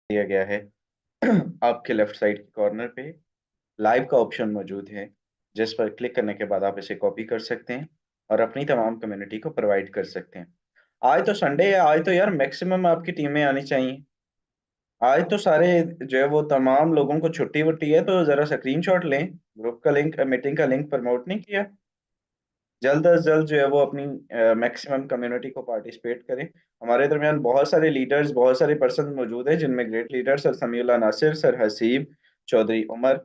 दिया गया है। आपके लेफ्ट साइड के कॉर्नर पे लाइव का ऑप्शन मौजूद है, जिस पर क्लिक करने के बाद आप इसे कॉपी कर सकते हैं और अपनी तमाम कम्युनिटी को प्रोवाइड कर सकते हैं। आज तो संडे है, आज तो यार मैक्सिमम आपकी टीमें आनी चाहिए। आज तो सारे जो है वो तमाम लोगों को छुट्टी वुट्टी है, तो जरा स्क्रीनशॉट लें। ग्रुप का लिंक, मीटिंग का लिंक प्रमोट नहीं किया। जल्द अज जल्द जो है वो अपनी मैक्सिमम कम्युनिटी को पार्टिसिपेट करें। हमारे दरमियान बहुत सारे लीडर्स, बहुत सारे पर्सन मौजूद हैं, जिनमें great leader sir Samiullah Nasir, sir Haseeb Chaudhary Umar,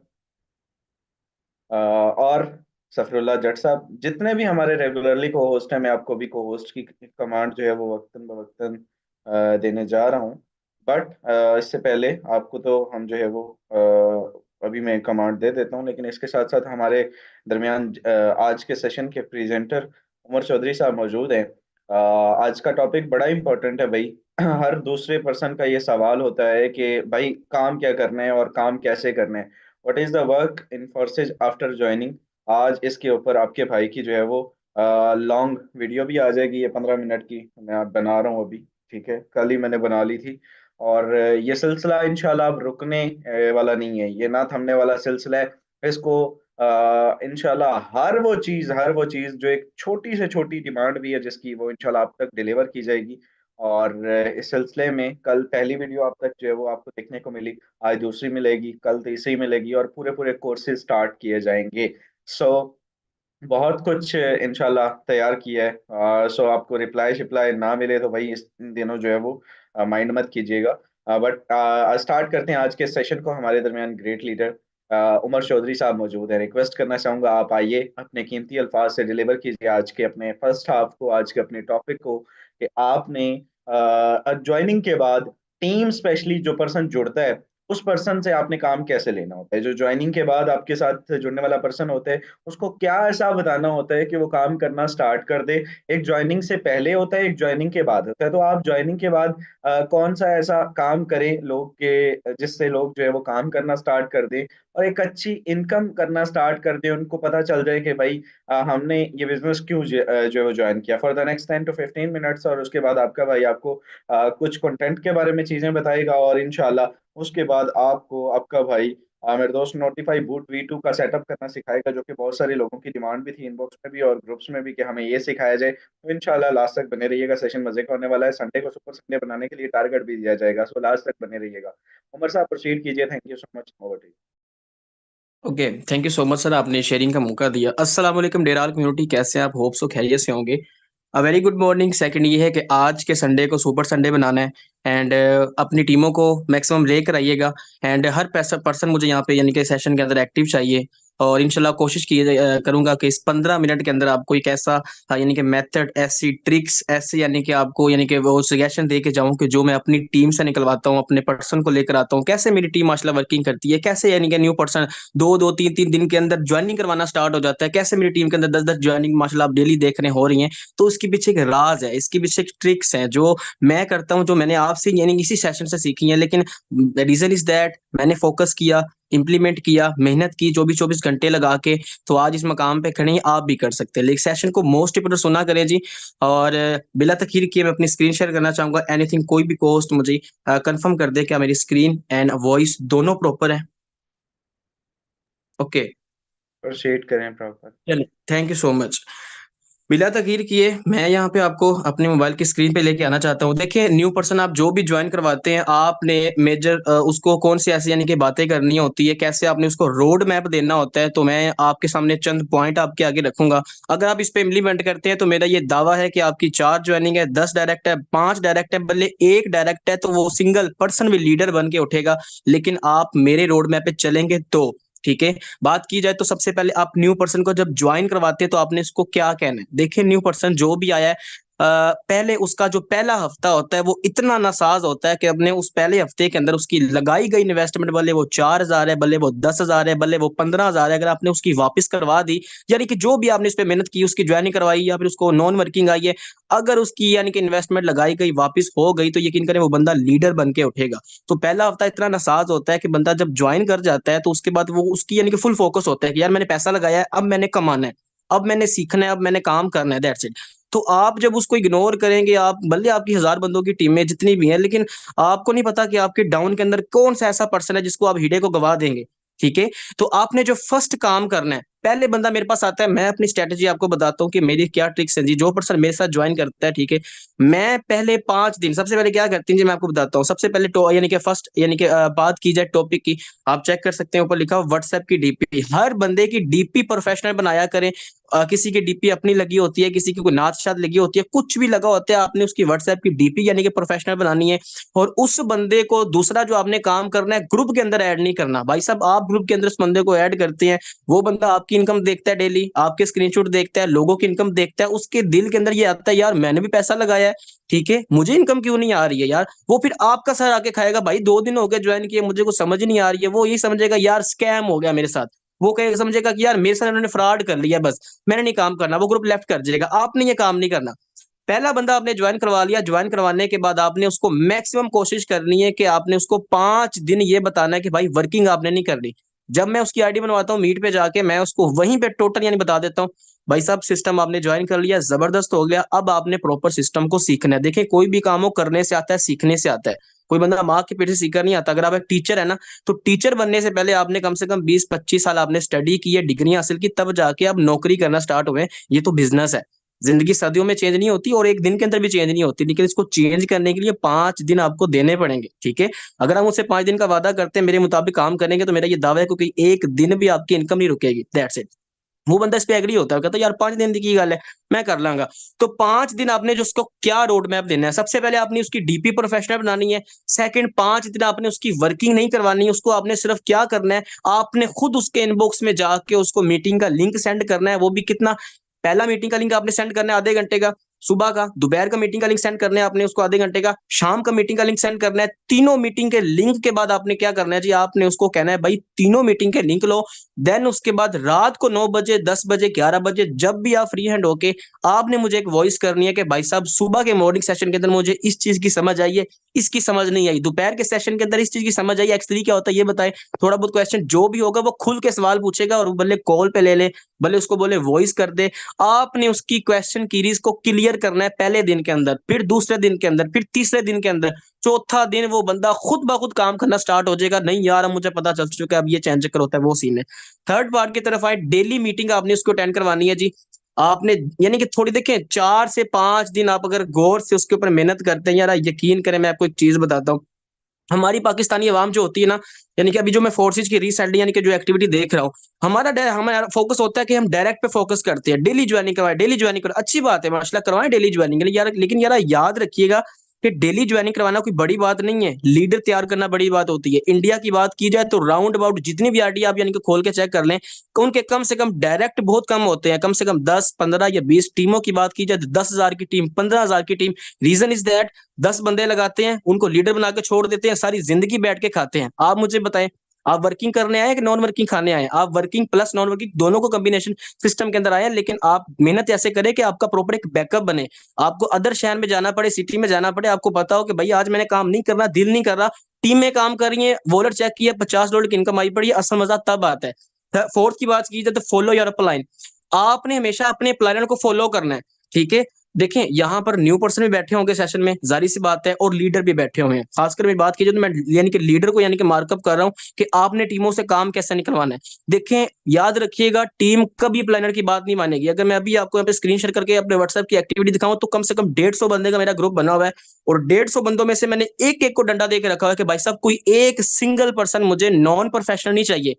और सफरुल्लाह जट साहब, जितने भी हमारे रेगुलरली को होस्ट हैं। मैं आपको भी को होस्ट की कमांड जो है वो वक्तन बवक्तन देने जा रहा हूँ। बट इससे पहले आपको तो हम जो है वो अभी मैं कमांड दे देता हूँ, लेकिन इसके साथ साथ हमारे दरमियान आज के सेशन के प्रेजेंटर उमर चौधरी साहब मौजूद हैं। आज का टॉपिक बड़ा इंपॉर्टेंट है भाई। हर दूसरे पर्सन का ये सवाल होता है कि भाई काम क्या करना है और काम कैसे करना है। What is the work in forces after joining. आज इसके ऊपर आपके भाई की जो है वो लॉन्ग वीडियो भी आ जाएगी, ये 15 मिनट की मैं आप बना रहा हूँ अभी। ठीक है, कल ही मैंने बना ली थी। और ये सिलसिला इंशाल्लाह अब रुकने वाला नहीं है, ये ना थमने वाला सिलसिला है। इसको इंशाल्लाह हर वो चीज़ जो एक छोटी से छोटी डिमांड भी है जिसकी, वो इंशाल्लाह आप तक डिलीवर की जाएगी। और इस सिलसिले में कल पहली वीडियो आप तक जो है वो आपको देखने को मिली, आज दूसरी मिलेगी, कल तीसरी मिलेगी, और पूरे पूरे कोर्सेज स्टार्ट किए जाएंगे। सो बहुत कुछ इंशाल्लाह तैयार किया है। सो आपको रिप्लाई शिप्लाई ना मिले तो भाई इस इन दिनों जो है वो माइंड मत कीजिएगा। बट स्टार्ट करते हैं आज के सेशन को। हमारे दरमियान ग्रेट लीडर उमर चौधरी साहब मौजूद है। रिक्वेस्ट करना चाहूंगा, आप आइए, अपने कीमती अल्फाज से डिलीवर कीजिए आज के अपने फर्स्ट हाफ को, आज के अपने टॉपिक को, कि आपने ज्वाइनिंग के बाद टीम, स्पेशली जो पर्सन जुड़ता है, उस पर्सन से आपने काम कैसे लेना होता है। जो ज्वाइनिंग के बाद आपके साथ जुड़ने वाला पर्सन होता है, उसको क्या ऐसा बताना होता है कि वो काम करना स्टार्ट कर दे। एक ज्वाइनिंग से पहले होता है, एक ज्वाइनिंग के बाद होता है। तो आप ज्वाइनिंग के बाद कौन सा ऐसा काम करें लोग के, जिससे लोग जो है वो काम करना स्टार्ट कर दें और एक अच्छी इनकम करना स्टार्ट कर दें। उनको पता चल जाए कि भाई हमने ये बिजनेस क्यों जो है वो ज्वाइन किया। For the next 10 to 15 minutes, और उसके बाद आपका भाई आपको कुछ कंटेंट के बारे में चीजें बताएगा, और इंशाल्लाह उसके बाद आपको आपका भाई मेरे दोस्त नोटिफाई बूट V2 का सेटअप करना सिखाएगा, जो कि बहुत सारे लोगों की डिमांड भी थी इनबॉक्स में भी और ग्रुप्स में भी, कि हमें ये सिखाया जाए। तो इंशाल्लाह लास्ट तक बने रहिएगा, सेशन मजे का होने वाला है। संडे को सुपर संडे बनाने के लिए टारगेट भी दिया जाएगा, सो लास्ट तक बने रहिएगा। उमर साहब प्रोसीड कीजिए। Thank you so much, over to okay, thank you so much sir, आपने शेयरिंग का मौका दिया। अस्सलाम वालेकुम डेराल कम्युनिटी, कैसे हैं आप? होप सो खैरियत से होंगे। A very good morning. Second ये है कि आज के संडे को सुपर संडे बनाना है एंड अपनी टीमों को मैक्सिमम लेकर आइएगा। एंड हर पर्सन मुझे यहाँ पे यानी कि सेशन के अंदर एक्टिव चाहिए। और इंशाल्लाह कोशिश करूंगा कि इस 15 मिनट के अंदर आपको एक ऐसा यानी कि मेथड, ऐसी ट्रिक्स, ऐसे यानी कि आपको यानी कि वो सजेशन दे के जाऊं कि जो मैं अपनी टीम से निकलवाता हूँ, अपने पर्सन को लेकर आता हूँ, कैसे मेरी टीम माशाल्लाह वर्किंग करती है, कैसे यानी कि न्यू पर्सन दो दो तीन तीन दिन के अंदर ज्वाइनिंग करवाना स्टार्ट हो जाता है, कैसे मेरी टीम के अंदर 10 10 ज्वाइनिंग माशाल्लाह आप डेली देख रहे हो रही हैं। तो इसके पीछे एक राज है, इसके पीछे एक ट्रिक्स हैं जो मैं करता हूँ, जो मैंने आपसे यानी इसी सेशन से सीखी है। लेकिन रीजन इज दैट मैंने फोकस किया, इंप्लीमेंट किया, मेहनत की 24 24 घंटे लगा के, तो आज इस मकाम पे खड़े हैं। आप भी कर सकते हैं। लेकिन सेशन को मोस्ट इंपोर्टेंट सुना करें जी। और बिला तखीर किए मैं अपनी स्क्रीन शेयर करना चाहूंगा। एनीथिंग, कोई भी कोस्ट मुझे कंफर्म कर दे क्या मेरी स्क्रीन एंड वॉइस दोनों प्रॉपर है। ओके, प्रोसीड करें प्रॉपर। चलिए, थैंक यू सो मच। बिला तगीर किए मैं यहाँ पे आपको अपने मोबाइल की स्क्रीन पे लेके आना चाहता हूँ। देखिए, न्यू पर्सन आप जो भी ज्वाइन करवाते हैं, आपने मेजर उसको कौन सी ऐसी यानी कि बातें करनी होती है, कैसे आपने उसको रोड मैप देना होता है, तो मैं आपके सामने चंद पॉइंट आपके आगे रखूंगा। अगर आप इस पे इम्प्लीमेंट करते हैं तो मेरा ये दावा है कि आपकी 4 ज्वाइनिंग है, 10 डायरेक्ट है, 5 डायरेक्ट है, बल्ले एक डायरेक्ट है, तो वो सिंगल पर्सन भी लीडर बन के उठेगा। लेकिन आप मेरे रोड मैप पे चलेंगे तो ठीक है। बात की जाए तो सबसे पहले आप न्यू पर्सन को जब ज्वाइन करवाते हैं तो आपने इसको क्या कहना है। देखिए, न्यू पर्सन जो भी आया है, पहले उसका जो पहला हफ्ता होता है वो इतना नासाज होता है कि अपने उस पहले हफ्ते के अंदर उसकी लगाई गई इन्वेस्टमेंट, भले वो 4,000 है, भले वो 10,000 है, भले वो 15,000 है, अगर आपने उसकी वापस करवा दी, यानी कि जो भी आपने इस पे मेहनत की, उसकी ज्वाइनिंग करवाई या फिर उसको नॉन वर्किंग आई है, अगर उसकी यानी कि इन्वेस्टमेंट लगाई गई वापस हो गई, तो यकीन करें वो बंदा लीडर बन के उठेगा। तो पहला हफ्ता इतना नासाज होता है कि बंदा जब ज्वाइन कर जाता है तो उसके बाद वो उसकी यानी कि फुल फोकस होता है कि यार मैंने पैसा लगाया है, अब मैंने कमाना है, अब मैंने सीखना है, अब मैंने काम करना है, दैट्स इट। तो आप जब उसको इग्नोर करेंगे, आप भले आपकी 1000 बंदों की टीमें जितनी भी हैं, लेकिन आपको नहीं पता कि आपके डाउन के अंदर कौन सा ऐसा पर्सन है जिसको आप हीडे को गवा देंगे। ठीक है, तो आपने जो फर्स्ट काम करना है, पहले बंदा मेरे पास आता है, मैं अपनी स्ट्रेटेजी आपको बताता हूँ कि मेरी क्या ट्रिक्स है जी। जो पर्सन मेरे साथ ज्वाइन करता है, ठीक है, मैं पहले 5 दिन सबसे पहले क्या करती हूँ जी, मैं आपको बताता हूँ। सबसे पहले यानी कि फर्स्ट, यानी कि बात की जाए टॉपिक की, आप चेक कर सकते हैं ऊपर लिखा हुआ व्हाट्सएप की डीपी। हर बंदे की डीपी प्रोफेशनल बनाया करें। किसी की डीपी अपनी लगी होती है, किसी की कोई नाच शाद लगी होती है, कुछ भी लगा होता है, आपने उसकी व्हाट्सएप की डीपी यानी कि प्रोफेशनल बनानी है। और उस बंदे को दूसरा जो आपने काम करना है, ग्रुप के अंदर ऐड नहीं करना। भाई साहब, आप ग्रुप के अंदर उस बंदे को ऐड करते हैं, वो बंदा आपकी इनकम देखता है, डेली आपके स्क्रीनशॉट देखता है, लोगों की इनकम देखता है, उसके दिल के अंदर ये आता है, यार मैंने भी पैसा लगाया है, ठीक है, मुझे इनकम क्यों नहीं आ रही है यार। वो फिर आपका सर आके खाएगा, भाई 2 दिन हो गए ज्वाइन किए, मुझे कुछ समझ नहीं आ रही है। वो यही समझेगा यार स्कैम हो गया मेरे साथ। वो कहेगा, समझेगा कि यार मेरे साथ इन्होंने फ्रॉड कर लिया, बस मैंने नहीं काम करना, वो ग्रुप लेफ्ट कर जाएगा। आपने ये काम नहीं करना। पहला बंदा आपने ज्वाइन करवा लिया, ज्वाइन करवाने के बाद आपने उसको मैक्सिमम कोशिश करनी है कि आपने उसको 5 दिन ये बताना है कि भाई वर्किंग आपने नहीं करनी। जब मैं उसकी आईडी बनवाता हूँ मीट पे जाके, मैं उसको वहीं पे टोटल यानी बता देता हूँ, भाई साहब सिस्टम आपने ज्वाइन कर लिया, जबरदस्त हो गया, अब आपने प्रॉपर सिस्टम को सीखना है। देखिए, कोई भी काम हो करने से आता है, सीखने से आता है। कोई बंदा माँ के पेट से सीखकर नहीं आता। अगर आप एक टीचर है ना, तो टीचर बनने से पहले आपने कम से कम 20-25 साल आपने स्टडी की है, डिग्री हासिल की, तब जाके आप नौकरी करना स्टार्ट हुए। ये तो बिजनेस है। जिंदगी सदियों में चेंज नहीं होती और एक दिन के अंदर भी चेंज नहीं होती, लेकिन इसको चेंज करने के लिए 5 दिन आपको देने पड़ेंगे। ठीक है, अगर हम उससे 5 दिन का वादा करते हैं, मेरे मुताबिक काम करेंगे, तो मेरा ये दावा है, क्योंकि एक दिन भी आपकी इनकम नहीं रुकेगी। That's it. वो बंदा इस पे एग्री होता है, कहता है यार 5 दिन की गल है, मैं कर लांगा। तो 5 दिन आपने जो उसको क्या रोड मैप देना है, सबसे पहले आपने उसकी डीपी प्रोफेशनल बनानी है। सेकंड, 5 दिन आपने उसकी वर्किंग नहीं करवानी है, उसको आपने सिर्फ क्या करना है, आपने खुद उसके इनबॉक्स में जाके उसको मीटिंग का लिंक सेंड करना है। वो भी कितना, पहला मीटिंग का लिंक आपने सेंड करना है आधे घंटे का, सुबह का, दोपहर का मीटिंग का लिंक सेंड करना है आपने उसको आधे घंटे का, शाम का मीटिंग का लिंक सेंड करना है। तीनों मीटिंग के लिंक के बाद आपने क्या करना है जी, आपने उसको कहना है भाई तीनों मीटिंग के लिंक लो। देन उसके बाद रात को 9 बजे, 10 बजे, 11 बजे, जब भी आप फ्री हैंड होके, आपने मुझे एक वॉइस करनी है कि भाई साहब सुबह के मॉर्निंग सेशन के अंदर मुझे इस चीज की समझ आई है, इसकी समझ नहीं आई, दोपहर के सेशन के अंदर इस चीज की समझ आई, एक्स3 क्या होता है ये बताए। थोड़ा बहुत क्वेश्चन जो भी होगा वो खुल के सवाल पूछेगा, और भले कॉल पे ले ले, भले उसको बोले वॉइस कर दे। आपने उसकी क्वेश्चन सीरीज को क्लियर करना है पहले दिन के अंदर, फिर दूसरे दिन के अंदर, फिर तीसरे दिन के अंदर। चौथा दिन वो बंदा खुद ब खुद काम करना स्टार्ट हो जाएगा, नहीं यार अब मुझे पता चल चुका है, अब ये चेंज कर होता है, वो सीन है। थर्ड पार्ट की तरफ आए, डेली मीटिंग आपने उसको अटेंड करवानी है जी। आपने यानी कि थोड़ी देखें, 4 से 5 दिन आप अगर गौर से उसके ऊपर मेहनत करते हैं, यार यकीन करें, मैं आपको एक चीज बताता हूँ, हमारी पाकिस्तानी अवाम जो होती है ना, यानी कि अभी जो मैं फोर्सेज की रिसेंटली यानी कि जो एक्टिविटी देख रहा हूँ, हमारा फोकस होता है कि हम डायरेक्ट पे फोकस करते हैं, डेली ज्वाइनिंग करवाएं, डेली ज्वाइनिंग करो, अच्छी बात है, माशाल्लाह करवाएं डेली ज्वाइनिंग यार, लेकिन यार याद रखिएगा कि डेली ज्वाइनिंग करवाना कोई बड़ी बात नहीं है, लीडर तैयार करना बड़ी बात होती है। इंडिया की बात की जाए तो राउंड अबाउट जितनी भी आरडी आप यानी कि खोल के चेक कर लें, उनके कम से कम डायरेक्ट बहुत कम होते हैं, कम से कम 10, 15 या 20 टीमों की बात की जाए तो 10,000 की टीम, 15,000 की टीम। रीजन इज दैट 10 बंदे लगाते हैं, उनको लीडर बना के छोड़ देते हैं, सारी जिंदगी बैठ के खाते हैं। आप मुझे बताएं, आप वर्किंग करने आए कि नॉन वर्किंग खाने आए? आप वर्किंग प्लस नॉन वर्किंग दोनों को कॉम्बिनेशन सिस्टम के अंदर आए हैं, लेकिन आप मेहनत ऐसे करें कि आपका प्रॉपर एक बैकअप बने। आपको अदर शहर में जाना पड़े, सिटी में जाना पड़े, आपको पता हो कि भाई आज मैंने काम नहीं करना, दिल नहीं कर रहा, टीम में काम कर रही है, वॉलेट चेक किया, $50 की इनकम आई पड़ी है, असल मजा तब आता है। फोर्थ की बात की जाए तो फॉलो योर अपलाइन। आपने हमेशा अपने प्लानर को फॉलो करना है। ठीक है, देखें यहाँ पर न्यू पर्सन भी बैठे होंगे सेशन में, जारी सी बात है, और लीडर भी बैठे हुए हैं। खासकर मैं बात कीजिए तो मैं यानी कि लीडर को यानी कि मार्कअप कर रहा हूँ कि आपने टीमों से काम कैसे निकलवाना है। देखें, याद रखिएगा, टीम कभी प्लानर की बात नहीं मानेगी। अगर मैं अभी आपको यहाँ पे स्क्रीन शेयर करके अपने व्हाट्सएप की एक्टिविटी दिखाऊं, तो कम से कम 150 बंदे का मेरा ग्रुप बना हुआ है, और 150 बंदों में से मैंने एक एक को डंडा दे के रखा हुआ है कि भाई साहब कोई एक सिंगल पर्सन मुझे नॉन प्रोफेशनल नहीं चाहिए।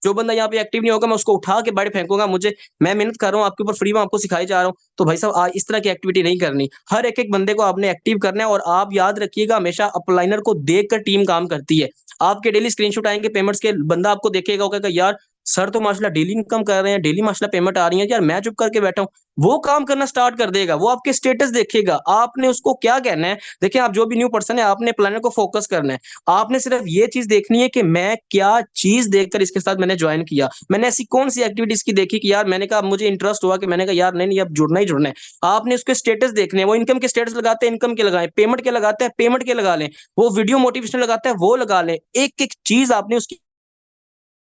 जो बंदा यहाँ पे एक्टिव नहीं होगा, मैं उसको उठा के बाहर फेंकूंगा। मुझे, मैं मेहनत कर रहा हूँ आपके ऊपर, फ्री में आपको सिखाई जा रहा हूँ, तो भाई साहब आज इस तरह की एक्टिविटी नहीं करनी। हर एक एक बंदे को आपने एक्टिव करना है, और आप याद रखिएगा हमेशा अपलाइनर को देखकर टीम काम करती है। आपके डेली स्क्रीनशॉट आएंगे पेमेंट्स के, बंदा आपको देखेगा, कहेगा यार सर तो माशाल्लाह डेली इनकम कर रहे हैं, डेली माशाल्लाह पेमेंट आ रही है, यार मैं चुप करके बैठा हूँ। वो काम करना स्टार्ट कर देगा, वो आपके स्टेटस देखेगा। आपने उसको क्या कहना है, देखिए आप जो भी न्यू पर्सन है, आपने प्लानर को फोकस करना है। आपने सिर्फ ये चीज देखनी है कि मैं क्या चीज देखकर इसके साथ मैंने ज्वाइन किया, मैंने ऐसी कौन सी एक्टिविटीज की देखी कि यार मैंने कहा मुझे इंटरेस्ट हुआ, कि मैंने कहा यार नहीं नहीं अब जुड़ना ही जुड़ना है। आपने उसके स्टेटस देखने हैं, वो इनकम के स्टेटस लगाते हैं, इनकम के लगाएं, पेमेंट के लगाते हैं, पेमेंट के लगा लें, वो वीडियो मोटिवेशन लगाता है, वो लगा लें। एक एक चीज आपने उसकी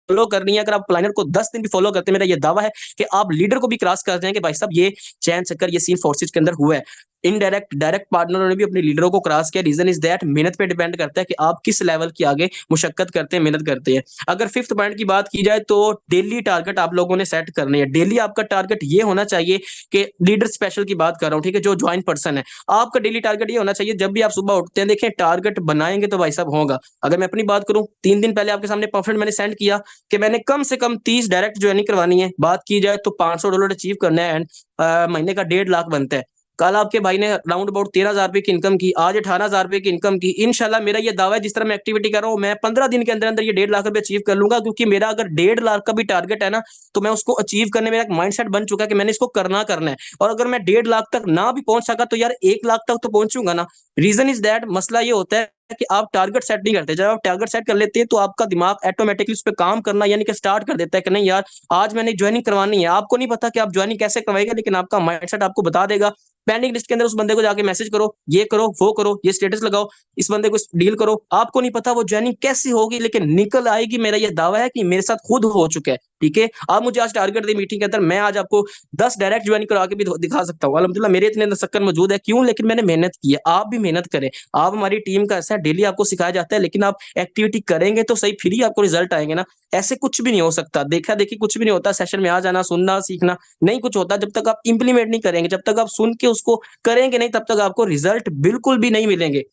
फॉलो करनी है, अगर आप प्लानर को 10 दिन भी फॉलो करते हैं, मेरा ये दावा है कि आप लीडर को भी क्रॉस कर जाएंगे। भाई साहब ये चैन चक्कर ये सीन फोर्सेज के अंदर हुआ है। इनडायरेक्ट डायरेक्ट पार्टनरों ने भी अपने लीडरों को क्रॉस किया। रीजन इज दैट मेहनत पे डिपेंड करता है कि आप किस लेवल की आगे मुशक्कत करते हैं, मेहनत करते हैं। अगर फिफ्थ पॉइंट की बात की जाए तो डेली टारगेट आप लोगों ने सेट करने हैं। डेली आपका टारगेट ये होना चाहिए कि लीडर स्पेशल की बात कर रहा हूँ, ठीक है, जो ज्वाइन पर्सन है, आपका डेली टारगेट ये होना चाहिए, जब भी आप सुबह उठते हैं, देखें टारगेट बनाएंगे तो भाई साहब होगा। अगर मैं अपनी बात करूं, 3 दिन पहले आपके सामने पम्फलेट मैंने सेंड किया कि मैंने कम से कम 30 डायरेक्ट ज्वाइनिंग करवानी है। बात की जाए तो $500 अचीव करना है एंड महीने का 1.5 लाख बनता है। कल आपके भाई ने राउंड अबाउट 13,000 रुपए की इनकम की, आज 18,000 रुपए की इनकम की। इंशाल्लाह मेरा ये दावा है, जिस तरह मैं एक्टिविटी कर रहा हूँ, मैं 15 दिन के अंदर अंदर ये 1.5 लाख रुपए अचीव कर लूंगा। क्योंकि मेरा अगर 1.5 लाख का भी टारगेट है ना, तो मैं उसको अचीव करने मेरा एक माइंडसेट बन चुका है कि मैंने इसको करना है। और अगर मैं 1.5 लाख तक ना भी पहुंच सका तो यार 1 लाख तक तो पहुंचूंगा ना। रीजन इज दैट, मसला ये होता है कि आप टारगेट सेट नहीं करते। जब आप टारगेट सेट कर लेते हैं तो आपका दिमाग ऑटोमेटिकली उस पर काम करना यानी कि स्टार्ट कर देता है कि नहीं यार आज मैंने ज्वाइनिंग करवानी है। आपको नहीं पता कि आप ज्वाइनिंग कैसे करवाएगा, लेकिन आपका माइंडसेट आपको बता देगा। पेंडिंग लिस्ट के अंदर उस बंदे को जाके मैसेज करो, ये करो, वो करो, ये स्टेटस लगाओ, इस बंदे को डील करो। आपको नहीं पता वो ज्वाइनिंग कैसी होगी, लेकिन निकल आएगी। मेरा ये दावा है कि मेरे साथ खुद हो चुका है। ठीक है, आप मुझे आज टारगेट दी मीटिंग के अंदर, मैं आज आपको 10 डायरेक्ट ज्वाइन करा के भी दिखा सकता हूँ। अल्हम्दुलिल्लाह मेरे इतने शक्कर मौजूद है, क्यों? लेकिन मैंने मेहनत की है। आप भी मेहनत करें। आप हमारी टीम का ऐसा है, डेली आपको सिखाया जाता है, लेकिन आप एक्टिविटी करेंगे तो सही, फिर ही आपको रिजल्ट आएंगे ना। ऐसे कुछ भी नहीं हो सकता, देखा देखी कुछ भी नहीं होता। सेशन में आ जाना, सुनना, सीखना नहीं कुछ होता। जब तक आप इंप्लीमेंट नहीं करेंगे, जब तक आप सुन के उसको करेंगे नहीं, तब तक आपको रिजल्ट बिल्कुल भी नहीं मिलेंगे।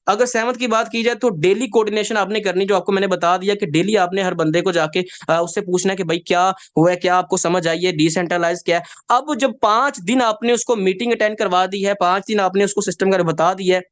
अगर सहमत की बात की जाए तो डेली कोऑर्डिनेशन आपने करनी, जो आपको मैंने बता दिया कि डेली आपने हर बंदे को जाके उससे पूछना है कि भाई क्या हुआ है, क्या आपको समझ आई है, डिसेंट्रलाइज क्या है। अब जब 5 दिन आपने उसको मीटिंग अटेंड करवा दी है, 5 दिन आपने उसको सिस्टम का बता दिया है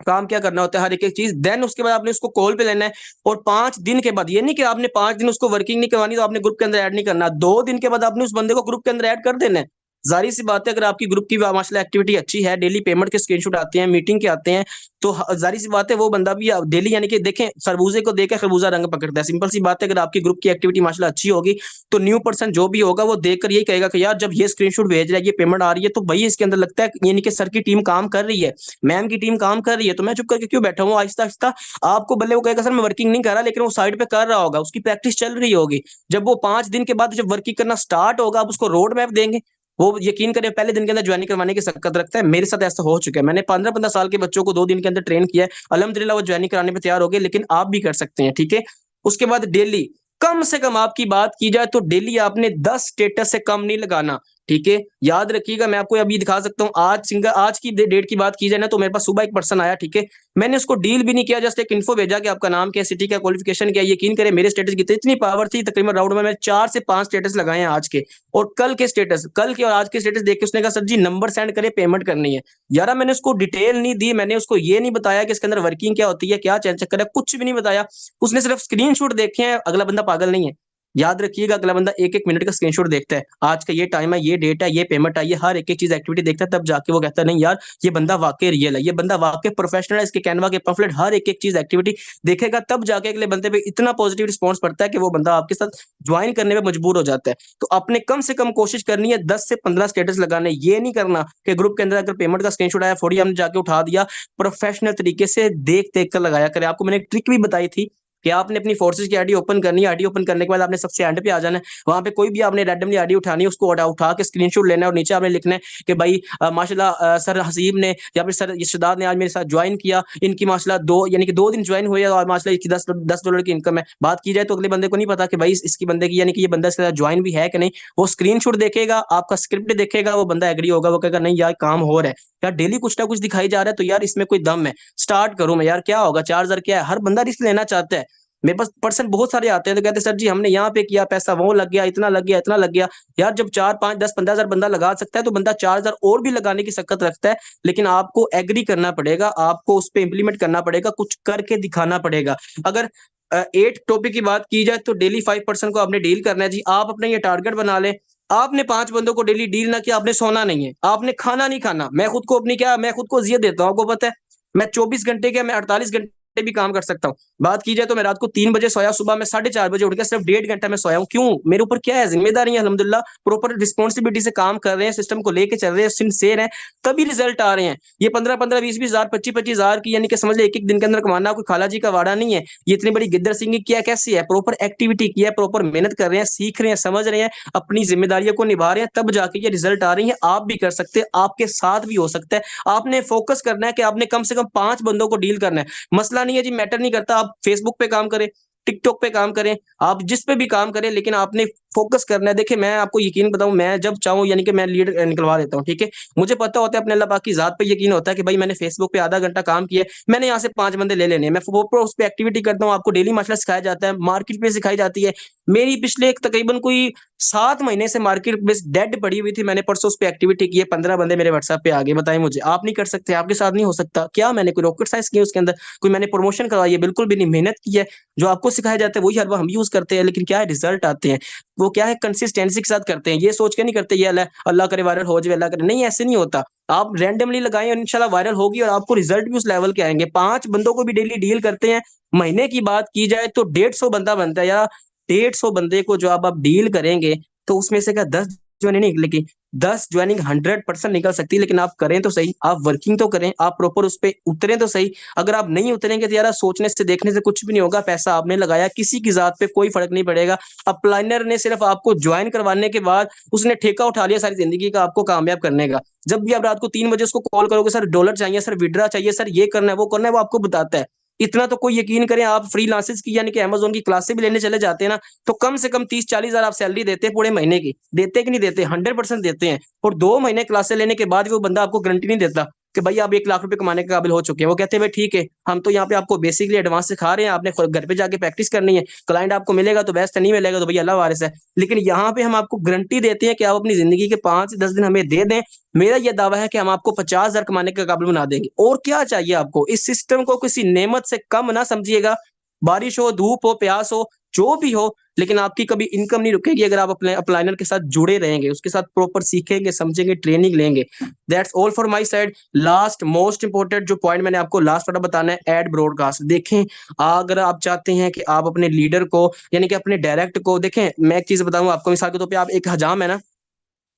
काम क्या करना होता है, हर एक एक चीज, देन उसके बाद आपने उसको कॉल पे लेना है। और 5 दिन के बाद, ये नहीं कि आपने 5 दिन उसको वर्किंग नहीं करवानी तो आपने ग्रुप के अंदर ऐड नहीं करना, 2 दिन के बाद आपने उस बंदे को ग्रुप के अंदर ऐड कर देना है। जाहिर सी बात है, अगर आपकी ग्रुप की माशाल्लाह एक्टिविटी अच्छी है, डेली पेमेंट के स्क्रीनशॉट आते हैं, मीटिंग के आते हैं, तो जाहिर सी बात है वो बंदा भी डेली, यानी कि देखें खरबूजे को देख के खरबूजा रंग पकड़ता है। सिंपल सी बात है, अगर आपकी ग्रुप की एक्टिविटी माशाल्लाह अच्छी होगी तो न्यू पर्सन जो भी होगा वो देखकर यही कहेगा कि यार जब ये स्क्रीनशॉट भेज रहा है, ये पेमेंट आ रही है, तो भाई इसके अंदर लगता है यानी कि सर की टीम काम कर रही है, मैम की टीम काम कर रही है, तो मैं चुप करके क्यों बैठा हूँ। आहिस्ता आहिस्ता आपको भले वो कहेगा सर मैं वर्किंग नहीं कर रहा, लेकिन वो साइड पे कर रहा होगा, उसकी प्रैक्टिस चल रही होगी। जब वो 5 दिन के बाद जब वर्किंग करना स्टार्ट होगा, आप उसको रोड मैप देंगे, वो यकीन करें पहले दिन के अंदर ज्वाइनिंग करवाने की शक्कत रखता है। मेरे साथ ऐसा हो चुका है, मैंने 15-15 साल के बच्चों को 2 दिन के अंदर ट्रेन किया है, अल्हम्दुलिल्लाह वो ज्वाइनिंग कराने पे तैयार हो गए। लेकिन आप भी कर सकते हैं, ठीक है। उसके बाद डेली, कम से कम आपकी बात की जाए तो डेली आपने 10 स्टेटस से कम नहीं लगाना, ठीक है। याद रखिएगा, मैं आपको अभी दिखा सकता हूँ, आज की डेट की बात की जाए ना, तो मेरे पास सुबह एक पर्सन आया, ठीक है, मैंने उसको डील भी नहीं किया, जस्ट एक इन्फो भेजा कि आपका नाम क्या है, सिटी क्या, क्वालिफिकेशन क्या है। यकीन करें मेरे स्टेटस की तो इतनी पावर थी, तकरीबन राउंड में मैंने 4 से 5 स्टेटस लगाए हैं आज के और कल के स्टेटस, कल के और आज के स्टेटस देख के उसने कहा सर जी नंबर सेंड करे, पेमेंट करनी है। यार मैंने उसको डिटेल नहीं दी, मैंने उसको ये नहीं बताया कि इसके अंदर वर्किंग क्या होती है, क्या चेंज चक्कर है, कुछ भी नहीं बताया। उसने सिर्फ स्क्रीनशॉट देखे हैं। अगला बंदा पागल नहीं है, याद रखिएगा, अगला बंदा एक एक मिनट का स्क्रीनशॉट देखता है, आज का ये टाइम है, ये डेट है, ये पेमेंट आई है, हर एक एक चीज एक्टिविटी देखता है, तब जाके वो कहता है नहीं यार ये बंदा वाकई रियल है, ये बंदा वाकई प्रोफेशनल है। इसके कैनवा के पम्फलेट हर एक एक चीज एक्टिविटी देखेगा, तब जाके अगले बंदे पे इतना पॉजिटिव रिस्पॉन्स पड़ता है कि वो बंदा आपके साथ ज्वाइन करने में मजबूर हो जाता है। तो अपने कम से कम कोशिश करनी है 10 से 15 स्टेटस लगाने। ये नहीं करना कि ग्रुप के अंदर अगर पेमेंट का स्क्रीनशॉट आया, फौरी हमने जाके उठा दिया। प्रोफेशनल तरीके से देख देख कर लगाया करें। आपको मैंने एक ट्रिक भी बताई थी कि आपने अपनी फोर्सेज की आईडी ओपन करनी है, आईडी ओपन करने के बाद आपने सबसे एंड पे आ जाना है, वहां पे कोई भी आपने रैंडमली आईडी उठानी है, उसको उठा के स्क्रीनशॉट लेना है और नीचे आपने लिखना है कि भाई माशाल्लाह सर हसीब ने या फिर सर इर्शदाद ने आज मेरे साथ ज्वाइन किया, इनकी माशाल्लाह 2 दिन ज्वाइन हुए और माशाल्लाह इसकी $10 की इनकम है। बात की जाए तो अगले बंदे को नहीं पता कि भाई इसकी बंदे की यानी कि ये बंदा इसके साथ ज्वाइन भी है कि नहीं। वो स्क्रीनशॉट देखेगा, आपका स्क्रिप्ट देखेगा, वो बंदा एग्री होगा, वो कहेगा नहीं यार काम हो रहा है, यार डेली कुछ ना कुछ दिखाई जा रहा है, तो यार इसमें कोई दम है, स्टार्ट करूं मैं, यार क्या होगा, 4,000 क्या है। हर बंदा रिस्क लेना चाहता है। मेरे पास पर्सन बहुत सारे आते हैं तो कहते हैं सर जी हमने यहाँ पे किया, पैसा वो लग गया, इतना लग गया, इतना लग गया। यार जब 4, 5, 10, 15 हजार बंदा लगा सकता है तो बंदा 4,000 और भी लगाने की शक्कत रखता है। लेकिन आपको एग्री करना पड़ेगा, आपको उस पर इंप्लीमेंट करना पड़ेगा, कुछ करके दिखाना पड़ेगा। अगर 8 टॉपिक की बात की जाए तो डेली 5% को आपने डील करना है जी। आप अपने ये टारगेट बना ले, आपने 5 बंदों को डेली डील ना किया, आपने सोना नहीं है, आपने खाना नहीं खाना। मैं खुद को अपनी क्या, मैं खुद को जियत देता हूँ, आपको पता है मैं 24 घंटे क्या, मैं 48 घंटे भी काम कर सकता हूँ। बात की जाए तो मैं रात को 3 बजे सोया, सुबह में 4:30 बजे उठ के सिर्फ 1.5 घंटा मैं सोया हूँ। क्यों? मेरे ऊपर क्या है, जिम्मेदारी है, अल्हम्दुलिल्लाह प्रॉपर रिस्पॉन्सिबिलिटी से काम कर रहे हैं, सिस्टम को लेके चल रहे हैं, सिंसेर हैं, तभी रिजल्ट आ रहे हैं। ये 15-15, 20-20 हजार, 25-25 हजार की, यानी कि समझ ले एक-एक दिन के अंदर कमाना कोई खाला जी का वाड़ा नहीं है। ये इतनी बड़ी गिद्दर सिंह किया कैसी है, प्रॉपर एक्टिविटी किया है, प्रॉपर मेहनत कर रहे हैं, सीख रहे हैं, समझ रहे हैं, अपनी जिम्मेदारियों को निभा रहे हैं, तब जाके ये रिजल्ट आ रही है। आप भी कर सकते हैं, आपके साथ भी हो सकता है। आपने फोकस करना है कि आपने कम से कम 5 बंदों को डील करना है। मसला नहीं है जी, मैटर नहीं करता आप फेसबुक पे काम करें, टिकटॉक पे काम करें, आप जिस पे भी काम करें, लेकिन आपने फोकस करना है। देखिए मैं आपको यकीन बताऊं, मैं जब चाहूं यानी कि मैं लीड निकलवा देता हूं, ठीक है। मुझे पता होता है, अपने अल्लाह पाक की जात पे यकीन होता है कि भाई मैंने फेसबुक पे आधा घंटा काम किया है, मैंने यहाँ से 5 बंदे ले लेने हैं, मैं उस पर एक्टिविटी करता हूँ। आपको डेली माशाल्लाह सिखाया जाता है, मार्केट पे सिखाई जाती है। मेरी पिछले एक तकरीबन कोई 7 महीने से मार्केट में डेड पड़ी हुई थी, मैंने परसों उस पर एक्टिविटी की है, 15 बंदे मेरे व्हाट्सएप पे आ गए। बताएं मुझे, आप नहीं कर सकते? आपके साथ नहीं हो सकता क्या? मैंने कोई रॉकेट साइंस की उसके अंदर, कोई मैंने प्रमोशन करवाई है? बिल्कुल भी नहीं, मेहनत की है। जो आपको सिखाया जाता है वही हर बार हम यूज करते हैं, लेकिन क्या है, रिजल्ट आते हैं। वो क्या है, कंसिस्टेंसी के साथ करते हैं, ये सोच के नहीं करते ये अल्लाह अल्लाह करे वायरल हो जाए, अल्लाह करे, नहीं, ऐसे नहीं होता। आप रैंडमली लगाएं और इंशाल्लाह वायरल होगी, और आपको रिजल्ट भी उस लेवल के आएंगे। 5 बंदों को भी डेली डील करते हैं, महीने की बात की जाए तो 150 बंदा बनता है, या 150 बंदे को जो आप डील करेंगे, तो उसमें से क्या 10 ज्वाइनिंग निकलेगी? 10 ज्वाइनिंग 100% निकल सकती है, लेकिन आप करें तो सही, आप वर्किंग तो करें, आप प्रॉपर उस पर उतरें तो सही। अगर आप नहीं उतरेंगे तो यार, सोचने से देखने से कुछ भी नहीं होगा। पैसा आपने लगाया, किसी की जात पे कोई फर्क नहीं पड़ेगा। अपलाइनर ने सिर्फ आपको ज्वाइन करवाने के बाद उसने ठेका उठा लिया सारी जिंदगी का आपको कामयाब करने का। जब भी आप रात को 3 बजे उसको कॉल करोगे, सर डॉलर चाहिए, सर विड्रा चाहिए, सर ये करना है, वो करना है, वो आपको बताता है। इतना तो कोई यकीन करें, आप फ्रीलांसर्स की यानी कि अमेज़न की क्लासेस भी लेने चले जाते हैं ना, तो कम से कम 30-40 हजार आप सैलरी देते हैं पूरे महीने की। देते कि नहीं देते? 100% देते हैं। और 2 महीने क्लासेस लेने के बाद भी वो बंदा आपको गारंटी नहीं देता कि भाई आप 1 लाख रुपए कमाने के काबिल हो चुके हैं। वो कहते हैं भाई ठीक है, हम तो यहाँ पे आपको बेसिकली एडवांस सिखा रहे हैं, आपने घर पे जाके प्रैक्टिस करनी है। क्लाइंट आपको मिलेगा तो बेस्ट है, नहीं मिलेगा तो भैया अल्लाह वारिस है। लेकिन यहाँ पे हम आपको गारंटी देते हैं कि आप अपनी जिंदगी के 5 से 10 दिन हमें दे दें, मेरा यह दावा है कि हम आपको 50 हजार कमाने के काबिल बना देंगे। और क्या चाहिए आपको? इस सिस्टम को किसी नेमत से कम ना समझिएगा। बारिश हो, धूप हो, प्यास हो, जो भी हो, लेकिन आपकी कभी इनकम नहीं रुकेगी अगर आप अपने अपलाइनर के साथ जुड़े रहेंगे, उसके साथ प्रॉपर सीखेंगे, समझेंगे, ट्रेनिंग लेंगे। That's all for my side. Last most important जो पॉइंट मैंने आपको लास्ट वाला बताना है, एड ब्रॉडकास्ट। देखें, अगर आप चाहते हैं कि आप अपने लीडर को यानी कि अपने डायरेक्ट को देखें, मैं एक चीज बताऊं आपको, मिसाल के तौर पे आप, एक हजाम है ना,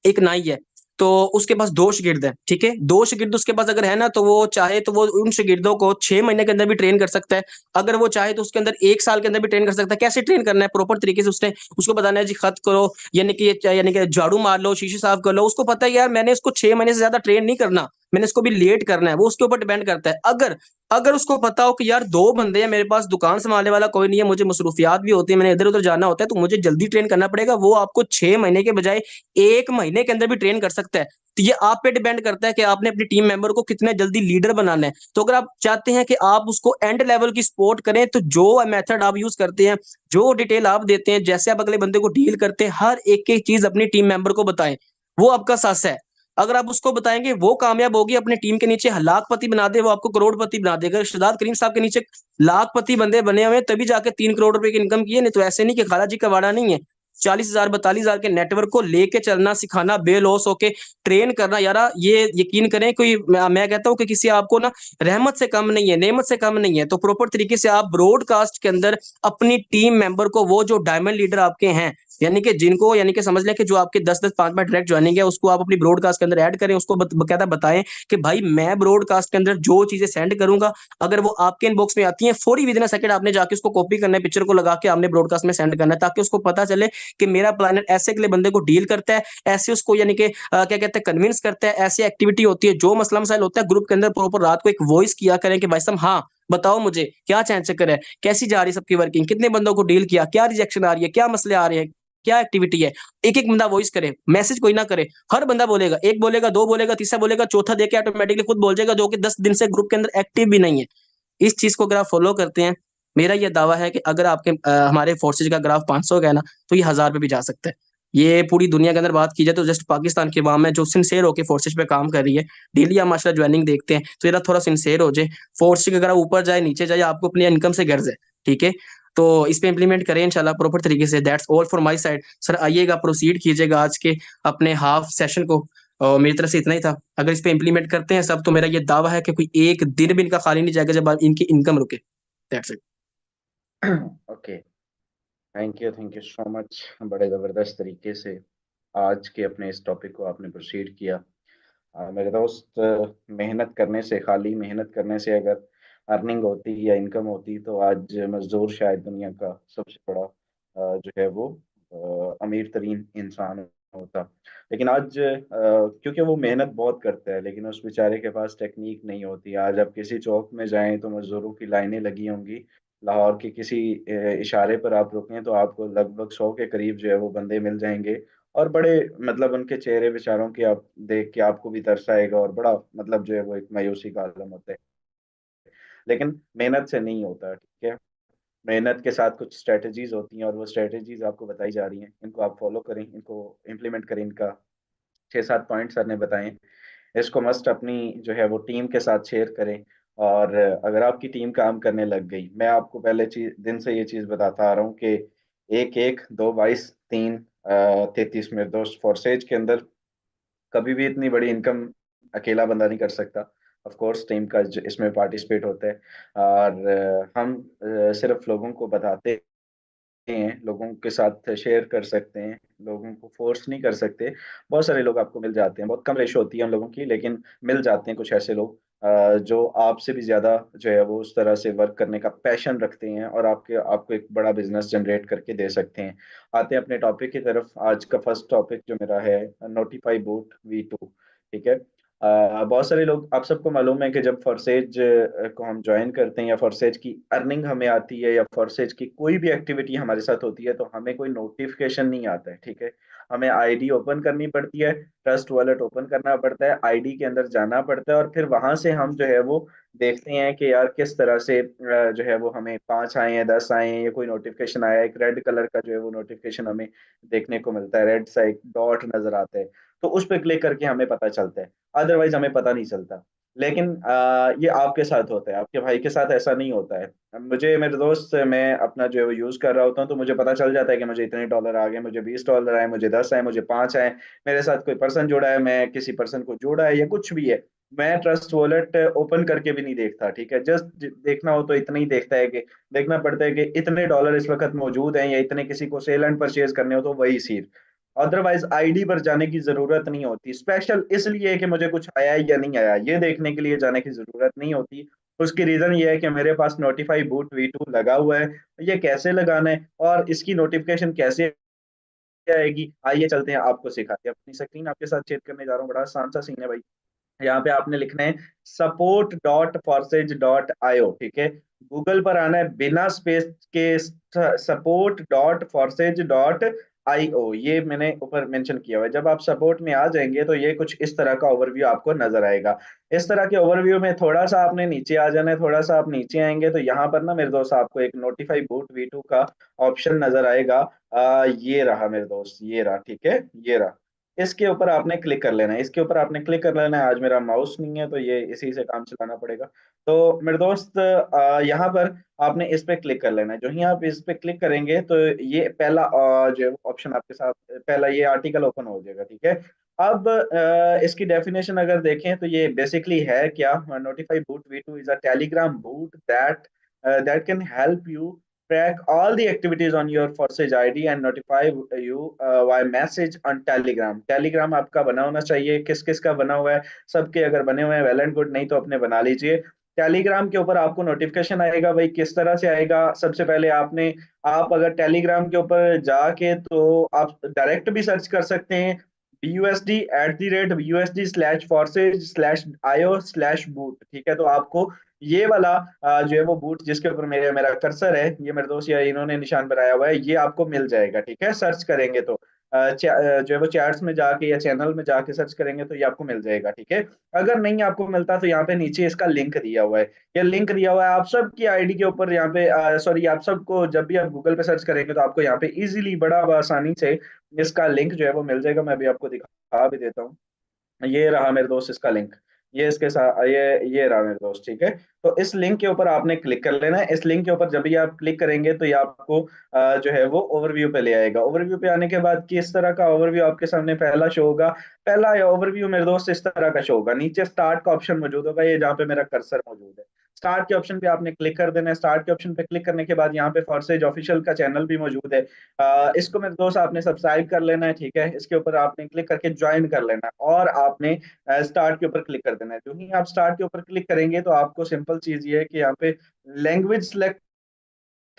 एक नाई है, तो उसके पास 2 शागिर्द हैं, ठीक है। 2 शागिर्द उसके पास अगर है ना, तो वो चाहे तो वो उन शागिर्दों को 6 महीने के अंदर भी ट्रेन कर सकता है। अगर वो चाहे तो उसके अंदर 1 साल के अंदर भी ट्रेन कर सकता है। कैसे ट्रेन करना है? प्रॉपर तरीके से उसने उसको बताना है जी, खत करो, यानी कि झाड़ू मार लो, शीशे साफ कर लो। उसको पता है यार, मैंने इसको 6 महीने से ज्यादा ट्रेन नहीं करना, मैंने इसको भी लेट करना है। वो उसके ऊपर डिपेंड करता है। अगर अगर उसको पता हो कि यार 2 बंदे हैं मेरे पास, दुकान संभालने वाला कोई नहीं है, मुझे मसरूफियात भी होती है, मैंने इधर उधर जाना होता है, तो मुझे जल्दी ट्रेन करना पड़ेगा, वो आपको 6 महीने के बजाय 1 महीने के अंदर भी ट्रेन कर सकता है। तो ये आप पे डिपेंड करता है कि आपने अपनी टीम मेंबर को कितने जल्दी लीडर बनाना है। तो अगर आप चाहते हैं कि आप उसको एंड लेवल की सपोर्ट करें, तो जो मेथड आप यूज करते हैं, जो डिटेल आप देते हैं, जैसे आप अगले बंदे को डील करते हैं, हर एक एक चीज अपनी टीम मेंबर को बताएं। वो आपका सस है। अगर आप उसको बताएंगे, वो कामयाब होगी, अपने टीम के नीचे लाखपति बना दे, वो आपको करोड़पति बना देगा। शहजाद करीम साहब के नीचे लाखपति बंदे बने हुए हैं, तभी जाके 3 करोड़ रुपए की इनकम की है, नहीं तो ऐसे नहीं कि खाला जी का वाड़ा नहीं है। 40 हजार 42 हजार के नेटवर्क को लेके चलना सिखाना, बेलौस होके ट्रेन करना, यार ये यकीन करें, कोई मैं कहता हूँ कि किसी आपको ना रहमत से कम नहीं है, नेमत से कम नहीं है। तो प्रॉपर तरीके से आप ब्रॉडकास्ट के अंदर अपनी टीम मेंबर को, वो जो डायमंड लीडर आपके हैं, यानी कि जिनको, यानी कि समझ लें कि जो आपके 10-10 5-5 डायरेक्ट ज्वाइनिंग है, उसको आप अपनी ब्रॉडकास्ट के अंदर ऐड करें। उसको बकायदा बताएं कि भाई मैं ब्रॉडकास्ट के अंदर जो चीजें सेंड करूंगा, अगर वो आपके इनबॉक्स में आती हैं, फौरी विदिन अ सेकंड आपने जाके उसको कॉपी करना है, पिक्चर को लगा के आपने ब्रॉडकास्ट में सेंड करना है, ताकि उसको पता चले कि मेरा प्लानर ऐसे अगले बंदे को डील करता है, ऐसे उसको यानी कि क्या कहते हैं, कन्विंस करता है। ऐसी एक्टिविटी होती है, जो मसला मसाइल होता है ग्रुप के अंदर, प्रॉपर रात को एक वॉइस किया करें कि भाई साहब हाँ बताओ मुझे क्या चैन चक्कर है, कैसी जा रही है सबकी वर्किंग, कितने बंदों को डील किया, क्या रिजेक्शन आ रही है, क्या मसले आ रहे हैं, क्या एक्टिविटी है। एक एक बंदा वॉइस करे, मैसेज कोई ना करे, हर बंदा बोलेगा, एक बोलेगा, दो बोलेगा, तीसरा बोलेगा, चौथा देके ऑटोमेटिकली खुद बोल जाएगा, जो कि 10 दिन से ग्रुप के अंदर एक्टिव भी नहीं है। इस चीज को अगर आप फॉलो करते हैं, मेरा यह दावा है कि अगर आपके हमारे फोर्सेज का ग्राफ 500 का है ना, तो ये 1000 पे भी जा सकता है। ये पूरी दुनिया के अंदर बात की जाए तो जस्ट पाकिस्तान की अवाम है जो सिंसेयर होकर फोर्सेज पे काम कर रही है। डेली हम माशाल्लाह ज्वाइनिंग देखते हैं, तो जरा थोड़ा सिंसेयर हो जाए। फोर्सेज अगर आप ऊपर जाए नीचे जाए, आपको अपनी इनकम से गर्ज है, ठीक है। तो इस पे इंप्लीमेंट करें इंशाल्लाह प्रॉपर तरीके से। That's all for my side. Sir आइएगा, प्रोसीड कीजिएगा आज के अपने हाफ सेशन को। और मेरी तरफ से इतना ही था। अगर इस पे इंप्लीमेंट करते हैं सब, तो मेरा ये दावा है कि कोई एक दिन भी इनका खाली नहीं जाएगा जब इनकी इनकम रुके। That's it. Okay, thank you so much. बड़े ज़बरदस्त तरीके से आज के अपने इस टॉपिक को आपने प्रोसीड किया। मेरे दोस्त, मेहनत करने से, खाली मेहनत करने से अगर अर्निंग होती या इनकम होती तो आज मजदूर शायद दुनिया का सबसे बड़ा जो है वो अमीर तरीन इंसान होता। लेकिन आज क्योंकि वो मेहनत बहुत करता है, लेकिन उस बेचारे के पास टेक्निक नहीं होती। आज आप किसी चौक में जाएं तो मजदूरों की लाइनें लगी होंगी। लाहौर के किसी इशारे पर आप रुकें तो आपको लगभग 100 के करीब जो है वो बंदे मिल जाएंगे। और बड़े मतलब उनके चेहरे बेचारों की आप देख के आपको भी तरस आएगा, और बड़ा मतलब जो है वो एक मायूसी का आलम होता है। लेकिन मेहनत से नहीं होता, ठीक है। मेहनत के साथ कुछ स्ट्रेटजीज होती हैं, और वो स्ट्रेटजीज आपको बताई जा रही हैं। इनको आप फॉलो करें, इनको इम्प्लीमेंट करें। इनका 6-7 पॉइंट सर ने बताए। इसको मस्ट अपनी जो है वो टीम के साथ शेयर करें। और अगर आपकी टीम काम करने लग गई, मैं आपको पहले दिन से ये चीज़ बताता आ रहा हूँ कि 1-1 2 22 3 33 मेरे दोस्त, फोर्सेज के अंदर कभी भी इतनी बड़ी इनकम अकेला बंदा नहीं कर सकता। ऑफ कोर्स टीम का इसमें पार्टिसिपेट होता है। और हम सिर्फ लोगों को बताते हैं, लोगों के साथ शेयर कर सकते हैं, लोगों को फोर्स नहीं कर सकते। बहुत सारे लोग आपको मिल जाते हैं, बहुत कम रेशो होती है उन लोगों की, लेकिन मिल जाते हैं कुछ ऐसे लोग जो आपसे भी ज्यादा जो है वो उस तरह से वर्क करने का पैशन रखते हैं, और आपको एक बड़ा बिजनेस जनरेट करके दे सकते हैं। आते हैं अपने टॉपिक की तरफ। आज का फर्स्ट टॉपिक जो मेरा है, नोटिफाई बूट V2। ठीक है। बहुत सारे लोग, आप सबको मालूम है कि जब फॉरसेज को हम ज्वाइन करते हैं, या फॉरसेज की अर्निंग हमें आती है, या फॉरसेज की कोई भी एक्टिविटी हमारे साथ होती है, तो हमें कोई नोटिफिकेशन नहीं आता है, ठीक है। हमें आईडी ओपन करनी पड़ती है, ट्रस्ट वॉलेट ओपन करना पड़ता है, आईडी के अंदर जाना पड़ता है, और फिर वहां से हम जो है वो देखते हैं कि यार किस तरह से जो है वो हमें 5 आए हैं, 10 आए हैं, या कोई नोटिफिकेशन आया है। एक रेड कलर का जो है वो नोटिफिकेशन हमें देखने को मिलता है, रेड सा एक डॉट नजर आता है। तो उस पर क्लिक करके हमें पता चलता है, अदरवाइज हमें पता नहीं चलता। लेकिन ये आपके साथ होता है, आपके भाई के साथ ऐसा नहीं होता है। अब मुझे, मेरे दोस्त, मैं अपना जो है वो यूज कर रहा होता हूँ, तो मुझे पता चल जाता है कि मुझे इतने डॉलर आ गए, मुझे $20 आए, मुझे 10 आए, मुझे 5 आए। मेरे साथ कोई पर्सन जुड़ा है, मैं किसी पर्सन को जोड़ा है, या कुछ भी है। मैं ट्रस्ट वॉलेट ओपन करके भी नहीं देखता, ठीक है। जस्ट देखना हो तो इतना ही देखता है कि देखना पड़ता है कि इतने डॉलर इस वक्त मौजूद हैं, या इतने किसी को सेल एंड परचेज करने हो तो वही सिर्फ। अदरवाइज आईडी पर जाने की जरूरत नहीं होती। स्पेशल इसलिए कि मुझे कुछ आया है या नहीं आया, ये देखने के लिए जाने की जरूरत नहीं होती। उसकी रीजन ये है कि मेरे पास नोटिफाई बूट V2 लगा हुआ है। ये कैसे लगाना है और इसकी नोटिफिकेशन कैसे आएगी, आइए चलते हैं, आपको सिखाते हैं। अपनी स्क्रीन आपके साथ शेयर करने जा रहा हूँ। बड़ा आसान सा सीन है भाई। यहाँ पे आपने लिखना है support.forces.io, ठीक है। गूगल पर आना है बिना स्पेस के, support.forces.io, ये मैंने ऊपर मेंशन किया हुआ है। जब आप सपोर्ट में आ जाएंगे तो ये कुछ इस तरह का ओवरव्यू आपको नजर आएगा। इस तरह के ओवरव्यू में थोड़ा सा आपने नीचे आ जाना है। थोड़ा सा आप नीचे आएंगे तो यहाँ पर ना मेरे दोस्त आपको एक नोटिफाई बूट V2 का ऑप्शन नजर आएगा। ये रहा मेरे दोस्त, ये रहा, ठीक है, ये रहा। इसके ऊपर आपने क्लिक कर लेना है, इसके ऊपर आपने क्लिक कर लेना है। आज मेरा माउस नहीं है तो ये इसी से काम चलाना पड़ेगा। तो मेरे दोस्त, यहाँ पर आपने इस पे क्लिक कर लेना है। जो ही आप इस पे क्लिक करेंगे तो ये पहला जो ऑप्शन आपके साथ, पहला ये आर्टिकल ओपन हो जाएगा, ठीक है। अब इसकी डेफिनेशन अगर देखें तो ये बेसिकली है क्या, notify boot V2 is a Telegram boot that can help you track all the activities on your Forsage ID and notify you via message on Telegram। Telegram आपका बना होना चाहिए। किस किस का बना हुआ है? सबके अगर बने हुए हैं वेल एंड गुड, नहीं तो अपने बना लीजिए। टेलीग्राम के ऊपर आपको नोटिफिकेशन आएगा भाई। किस तरह से आएगा? सबसे पहले आप अगर टेलीग्राम के ऊपर जाके तो आप डायरेक्ट भी सर्च कर सकते हैं, BUSD@BUSD/forces/io/boot, ठीक है। तो आपको ये वाला जो है वो बूट जिसके ऊपर मेरा कर्सर है, ये मेरे दोस्त या इन्होंने निशान बनाया हुआ है, ये आपको मिल जाएगा, ठीक है। सर्च करेंगे तो जो है वो चैट्स में जाके या चैनल में जाके सर्च करेंगे तो ये आपको मिल जाएगा, ठीक है। अगर नहीं आपको मिलता तो यहाँ पे नीचे इसका लिंक दिया हुआ है। ये लिंक दिया हुआ है आप सबकी आईडी के ऊपर। यहाँ पे सॉरी, आप सबको जब भी आप गूगल पे सर्च करेंगे तो आपको यहाँ पे इजीली, बड़ा आसानी से इसका लिंक जो है वो मिल जाएगा। मैं अभी आपको दिखा भी देता हूँ। ये रहा मेरे दोस्त इसका लिंक। ये इसके साथ ये रहा मेरे दोस्त, ठीक है। तो इस लिंक के ऊपर आपने क्लिक कर लेना है। इस लिंक के ऊपर जब भी आप क्लिक करेंगे तो ये आपको जो है वो ओवरव्यू पे ले आएगा। ओवरव्यू पे आने के बाद किस तरह का ओवरव्यू आपके सामने पहला शो होगा? पहला ओवरव्यू मेरे दोस्त इस तरह का शो होगा। नीचे स्टार्ट का ऑप्शन मौजूद होगा, ये जहाँ पे मेरा कर्सर मौजूद है। स्टार्ट के ऑप्शन पे आपने क्लिक कर देना है। स्टार्ट के ऑप्शन पे क्लिक करने के बाद यहाँ पे फॉरसेज ऑफिशियल का चैनल भी मौजूद है। इसको मेरे दोस्त आपने सब्सक्राइब कर लेना है, ठीक है। इसके ऊपर आपने क्लिक करके ज्वाइन कर लेना है और आपने स्टार्ट के ऊपर क्लिक कर देना है। जो ही आप स्टार्ट के ऊपर क्लिक करेंगे तो आपको सिंपल चीज ये है कि यहाँ पे लैंग्वेज सेलेक्ट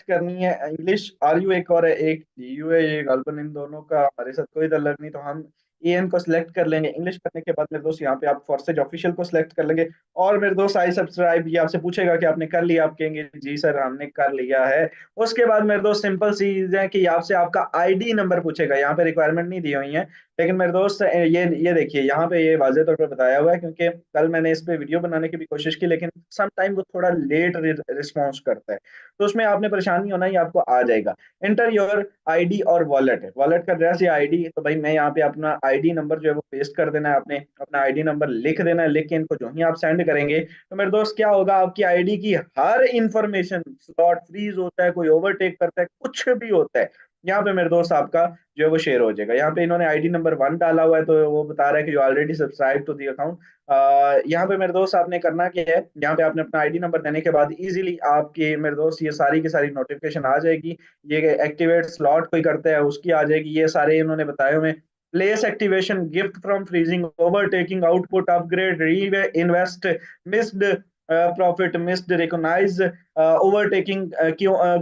करनी है, इंग्लिश आर यू एक और है, एक यू है, ये गालबन इन दोनों का हमारे साथ कोई ताल्लुक नहीं, तो हम एन को सिलेक्ट कर लेंगे। इंग्लिश करने के बाद मेरे दोस्त यहाँ पे आप फॉरसेज ऑफिशियल को सिलेक्ट कर लेंगे। और मेरे दोस्त आई सब्सक्राइब, ये आपसे पूछेगा कि आपने कर लिया, आप कहेंगे जी सर हमने कर लिया है। उसके बाद मेरे दोस्त सिंपल सी चीज है कि आपसे आपका आईडी नंबर पूछेगा। यहाँ पे रिक्वायरमेंट नहीं दी हुई है, लेकिन मेरे दोस्त ये देखिए यहाँ पे ये वाजे तौर पर बताया हुआ है, क्योंकि कल मैंने इस पे वीडियो बनाने की भी कोशिश की, लेकिन सम टाइम वो थोड़ा लेट रिस्पॉन्स करता है। तो उसमें आपने परेशान नहीं होना, ये आपको आ जाएगा। एंटर योर आईडी और वॉलेट है, वॉलेट का एड्रेस या आईडी। तो भाई मैं यहाँ पे अपना आईडी नंबर जो है वो पेस्ट कर देना है, आपने अपना आईडी नंबर लिख देना है, लिख के इनको जो ही आप सेंड करेंगे तो मेरे दोस्त क्या होगा, आपकी आईडी की हर इंफॉर्मेशन, स्लॉट फ्रीज होता है, कोई ओवरटेक करता है, कुछ भी होता है, यहाँ पे मेरे दोस्त आपका जो है वो शेयर हो जाएगा। यहाँ पे इन्होंने आईडी नंबर 1 डाला हुआ है, तो वो बता रहा है कि you already subscribe to the account. यहाँ पे मेरे दोस्त आपने करना क्या है, यहाँ पे आपने अपना आईडी नंबर देने के बाद इजीली आपके मेरे दोस्त ये सारी की सारी नोटिफिकेशन आ जाएगी। ये एक्टिवेट स्लॉट कोई करता है उसकी आ जाएगी, ये सारे इन्होंने बताए हुए। Place activation, gift from freezing, overtaking, output upgrade, reinvest, missed profit, missed recognize, overtaking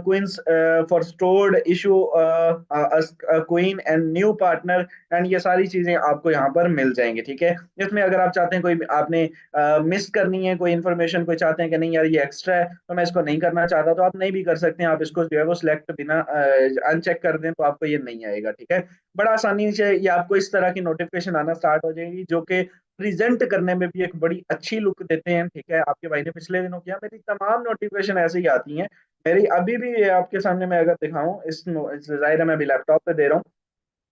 queens for stored issue a queen and new partner, and ये सारी चीजें आपको यहाँ पर मिल जाएंगी, ठीक है। इसमें अगर आप चाहते हैं कोई आपने मिस करनी है कोई इन्फॉर्मेशन, कोई चाहते हैं कि नहीं यार ये एक्स्ट्रा है तो मैं इसको नहीं करना चाहता, तो आप नहीं भी कर सकते हैं। आप इसको जो है वो सिलेक्ट बिना अनचेक कर दें तो आपको ये नहीं आएगा, ठीक है। बड़ा आसानी से ये आपको इस तरह की नोटिफिकेशन आना स्टार्ट हो जाएगी, जो कि प्रेजेंट करने में भी एक बड़ी अच्छी लुक देते हैं, ठीक है। आपके भाई ने पिछले दिनों किया, मेरी तमाम नोटिफिकेशन ऐसे ही आती हैं। मेरी अभी भी ये आपके सामने मैं अगर दिखाऊं, जाहिर है मैं अभी लैपटॉप पे दे रहा हूँ,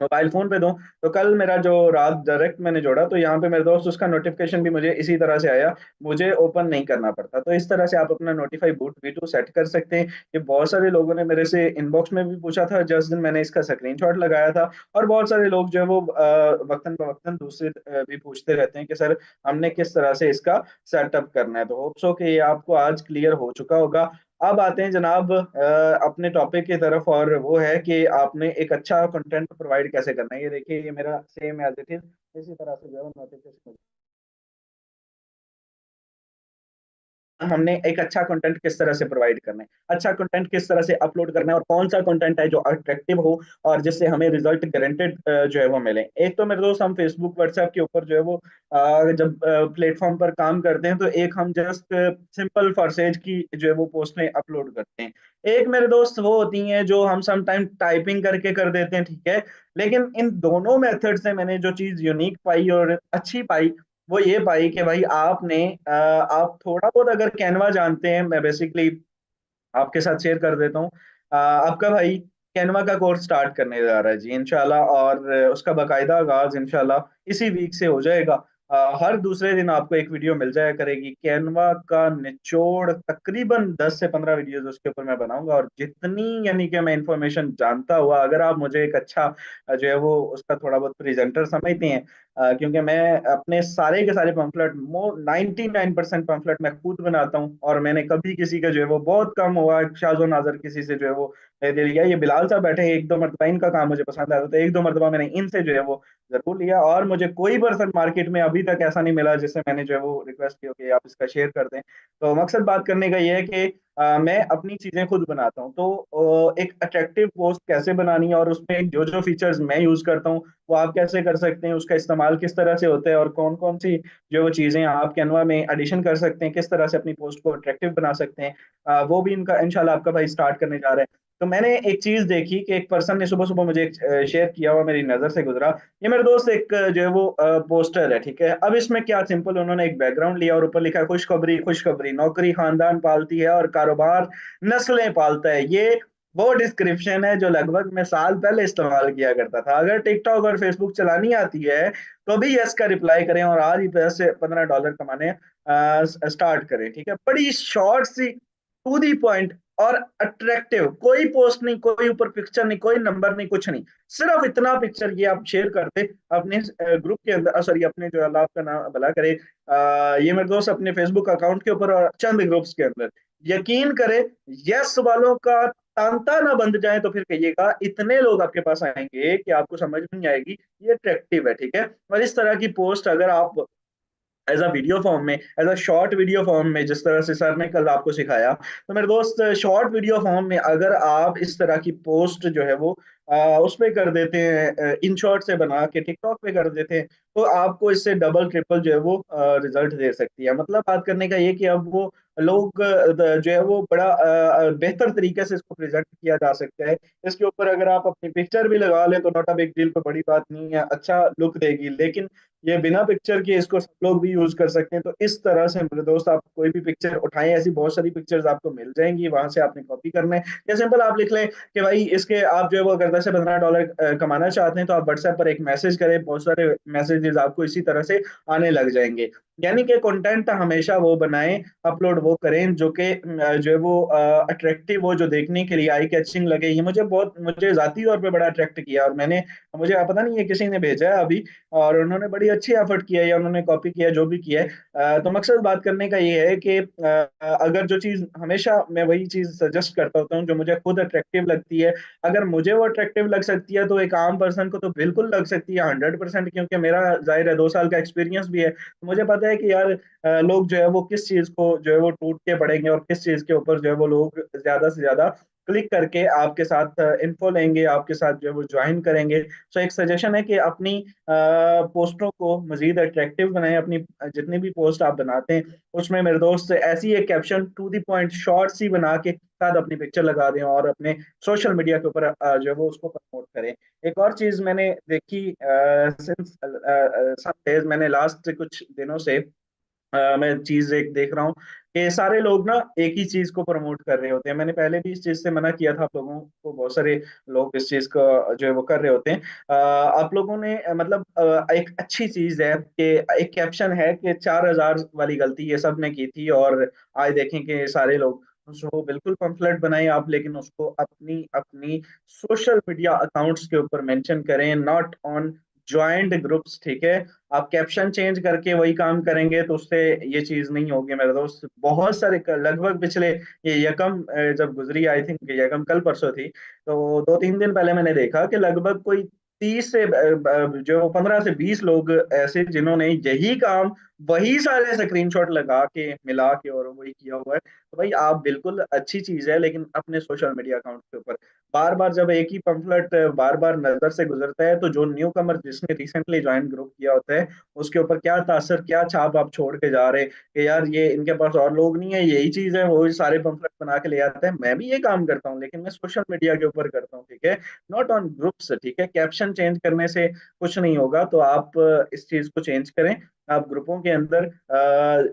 मोबाइल फोन पे दूं, तो कल मेरा जो रात डायरेक्ट मैंने जोड़ा तो यहाँ पे मेरे दोस्त उसका नोटिफिकेशन भी मुझे इसी तरह से आया, मुझे ओपन नहीं करना पड़ता। तो इस तरह से आप अपना नोटिफाई बूट V2 सेट कर सकते हैं। ये बहुत सारे लोगों ने मेरे से इनबॉक्स में भी पूछा था, जिस दिन मैंने इसका स्क्रीनशॉट लगाया था। और बहुत सारे लोग जो है वो वक्तन बवक्तन दूसरे भी पूछते रहते हैं कि सर हमने किस तरह से इसका सेटअप करना है। तो होप सो कि ये आपको आज क्लियर हो चुका होगा। अब आते हैं जनाब अपने टॉपिक की तरफ, और वो है कि आपने एक अच्छा कंटेंट प्रोवाइड कैसे करना है। ये देखिए ये मेरा सेम एज इट इज इसी तरह से जो है नोटिफिकेशन, हमने एक अच्छा कंटेंट किस तरह से प्रोवाइड करना है, अच्छा कंटेंट किस तरह से अपलोड करना है, और कौन सा कंटेंट है जो अट्रैक्टिव हो और जिससे हमें रिजल्ट गारंटेड जो है वो मिले। एक तो मेरे दोस्त हम फेसबुक व्हाट्सएप के ऊपर जो है वो जब प्लेटफॉर्म पर काम करते हैं तो एक हम जस्ट सिंपल फॉरसेज की जो है वो पोस्टें अपलोड करते हैं। एक मेरे दोस्त वो होती हैं जो हम समटाइम टाइपिंग करके कर देते हैं, ठीक है। लेकिन इन दोनों मेथड से मैंने जो चीज यूनिक पाई और अच्छी पाई वो ये पाई कि भाई आपने आप थोड़ा बहुत अगर कैनवा जानते हैं, मैं बेसिकली आपके साथ शेयर कर देता हूँ। आपका भाई कैनवा का कोर्स स्टार्ट करने जा रहा है जी इंशाल्लाह, और उसका बाकायदा आगाज इंशाल्लाह इसी वीक से हो जाएगा। हर दूसरे दिन आपको एक वीडियो मिल जाया करेगी कैनवा का निचोड़, तकरीबन 10 से 15 वीडियोस उसके ऊपर मैं बनाऊंगा। और जितनी यानी कि मैं इंफॉर्मेशन जानता हुआ, अगर आप मुझे एक अच्छा जो है वो उसका थोड़ा बहुत प्रेजेंटर समझते हैं, क्योंकि मैं अपने सारे के सारे पंफलेट 99% पंफलेट मैं खुद बनाता हूँ, और मैंने कभी किसी का जो है वो बहुत कम हुआ शाजो नाजर किसी से जो है वो दे लिया। ये बिलाल साहब बैठे हैं, एक दो मरतबा इनका काम मुझे पसंद आया तो एक दो मरतबा मैंने इनसे जो है वो जरूर लिया, और मुझे कोई पर्सन मार्केट में अभी तक ऐसा नहीं मिला जिससे मैंने जो है वो रिक्वेस्ट की हो कि आप इसका शेयर कर दें। तो मकसद बात करने का ये है कि मैं अपनी चीजें खुद बनाता हूँ, तो एक अट्रैक्टिव पोस्ट कैसे बनानी है और उसमें जो जो फीचर्स मैं यूज करता हूँ वो आप कैसे कर सकते हैं, उसका इस्तेमाल किस तरह से होता है, और कौन कौन सी जो वो चीजें आप कैनवा में एडिशन कर सकते हैं, किस तरह से अपनी पोस्ट को अट्रैक्टिव बना सकते हैं, वो भी इनका इंशाल्लाह आपका भाई स्टार्ट करने जा रहा है। तो मैंने एक चीज देखी कि एक पर्सन ने सुबह सुबह मुझे शेयर किया हुआ, मेरी नजर से गुजरा। ये मेरे दोस्त एक जो है वो पोस्टर है, ठीक है। अब इसमें क्या सिंपल उन्होंने एक बैकग्राउंड लिया और ऊपर लिखा है खुशखबरी खुशखबरी, नौकरी खानदान पालती है और कारोबार नस्लें पालता है। ये वो डिस्क्रिप्शन है जो लगभग मैं साल पहले इस्तेमाल किया करता था। अगर टिकटॉक और फेसबुक चलानी आती है तो भी यस का रिप्लाई करें और आज ही 10 से 15 डॉलर कमाने स्टार्ट करें, ठीक है। बड़ी शॉर्ट सी टू दी पॉइंट और अट्रैक्टिव, कोई पोस्ट नहीं, कोई ऊपर पिक्चर नहीं, कोई नंबर नहीं, कुछ नहीं, सिर्फ इतना पिक्चर ये आप शेयर कर दे अपने ग्रुप के अंदर, सॉरी अपने जो, अल्लाह आपका नाम भला करे, ये मेरे दोस्त अपने फेसबुक अकाउंट के ऊपर और चंद ग्रुप्स के अंदर, यकीन करें, यस वालों का तांता ना बंद जाए तो फिर कहिएगा, इतने लोग आपके पास आएंगे कि आपको समझ नहीं आएगी ये अट्रैक्टिव है, ठीक है। और इस तरह की पोस्ट अगर आप एज अ वीडियो फॉर्म में, as a short video form में, जिस तरह से सर ने कल आपको सिखाया, तो मेरे दोस्त शॉर्ट वीडियो फॉर्म में अगर आप इस तरह की पोस्ट जो है वो उस पे कर देते हैं, इन शॉर्ट से बना के टिकटॉक पे कर देते हैं, तो आपको इससे डबल ट्रिपल जो है वो रिजल्ट दे सकती है। मतलब बात करने का ये कि अब वो लोग जो है वो बड़ा बेहतर तरीके से इसको प्रेजेंट किया जा सकता है। इसके ऊपर अगर आप अपनी पिक्चर भी लगा लें तो नॉट अ बिग डील, कोई बड़ी बात नहीं है, अच्छा लुक देगी। लेकिन ये बिना पिक्चर के इसको सब लोग भी यूज कर सकते हैं। तो इस तरह से मेरे दोस्त आप कोई भी पिक्चर उठाएं, ऐसी बहुत सारी पिक्चर्स आपको मिल जाएंगी, वहां से आपने कॉपी करना है, या सिंपल आप लिख लें कि भाई इसके आप जो है वो अगर 10 से 15 डॉलर कमाना चाहते हैं तो आप व्हाट्सएप पर एक मैसेज करें, बहुत सारे मैसेजेस आपको इसी तरह से आने लग जाएंगे। यानी कि कंटेंट हमेशा वो बनाएं, अपलोड वो करें जो कि जो है वो अट्रैक्टिव हो, जो देखने के लिए आई कैचिंग लगे। ये मुझे जाती तौर पे बड़ा अट्रैक्ट किया, और मैंने, मुझे पता नहीं है किसी ने भेजा है अभी, और उन्होंने बड़ी अच्छी एफर्ट किया है, या उन्होंने कॉपी किया है, जो भी किया है। तो मकसद बात करने का ये है कि अगर जो चीज, हमेशा मैं वही चीज सजेस्ट करता होता हूँ जो मुझे खुद अट्रैक्टिव लगती है, अगर मुझे वो अट्रैक्टिव लग सकती है तो एक आम पर्सन को तो बिल्कुल लग सकती है 100%, क्योंकि मेरा जाहिर है 2 साल का एक्सपीरियंस भी है, तो मुझे पता है कि यार लोग जो है वो किस चीज को जो है वो टूट के पड़ेंगे, और किस चीज के ऊपर जो है वो लोग ज्यादा से ज्यादा क्लिक करके आपके साथ इन्फो लेंगे, आपके साथ जो है वो ज्वाइन करेंगे। सो एक सजेशन है कि अपनी पोस्टों को मजीद अट्रैक्टिव बनाएं, अपनी जितनी भी पोस्ट आप बनाते हैं उसमें मेरे दोस्त ऐसी एक caption to the point short सी बना के साथ अपनी पिक्चर लगा दें, और अपने सोशल मीडिया के ऊपर जो है वो उसको प्रमोट करें। एक और चीज मैंने देखी, सिंस सम डेज, मैंने लास्ट कुछ दिनों से मैं चीज एक देख रहा हूँ कि सारे लोग ना एक ही चीज को प्रमोट कर रहे होते हैं। मैंने पहले भी इस चीज से मना किया था आप लोगों को, बहुत सारे लोग इस चीज को जो है वो कर रहे होते हैं। आप लोगों ने मतलब एक अच्छी चीज है कि एक कैप्शन है कि 4,000 वाली गलती ये सब ने की थी, और आज देखें कि सारे लोग, उसको बिल्कुल पंफलेट बनाए आप, लेकिन उसको अपनी अपनी सोशल मीडिया अकाउंट्स के ऊपर मेंशन करें, नॉट ऑन ज्वाइंट ग्रुप्स, ठीक है। आप कैप्शन चेंज करके वही काम करेंगे तो उससे ये चीज नहीं होगी मेरे दोस्त। बहुत सारे लगभग पिछले, ये यकम जब गुजरी, आई थिंक यकम कल परसों थी, तो 2-3 दिन पहले मैंने देखा कि लगभग कोई 30 से जो 15 से 20 लोग ऐसे जिन्होंने यही काम, वही सारे स्क्रीनशॉट लगा के मिला के और वही किया हुआ है। तो भाई आप बिल्कुल अच्छी चीज है, लेकिन अपने सोशल मीडिया अकाउंट के ऊपर बार बार जब एक ही पंफलेट बार बार नजर से गुजरता है, तो जो न्यू कमर जिसने रिसेंटली ज्वाइन ग्रुप किया होता है उसके ऊपर क्या तासर, क्या छाप आप छोड़ के जा रहे हैं कि यार ये इनके पास और लोग नहीं है, यही चीज है, वो सारे पंफलेट बना के ले आते हैं। मैं भी ये काम करता हूँ, लेकिन मैं सोशल मीडिया के ऊपर करता हूँ, ठीक है, नॉट ऑन ग्रुप्स, ठीक है। कैप्शन चेंज करने से कुछ नहीं होगा, तो आप इस चीज को चेंज करें। आप ग्रुपों के अंदर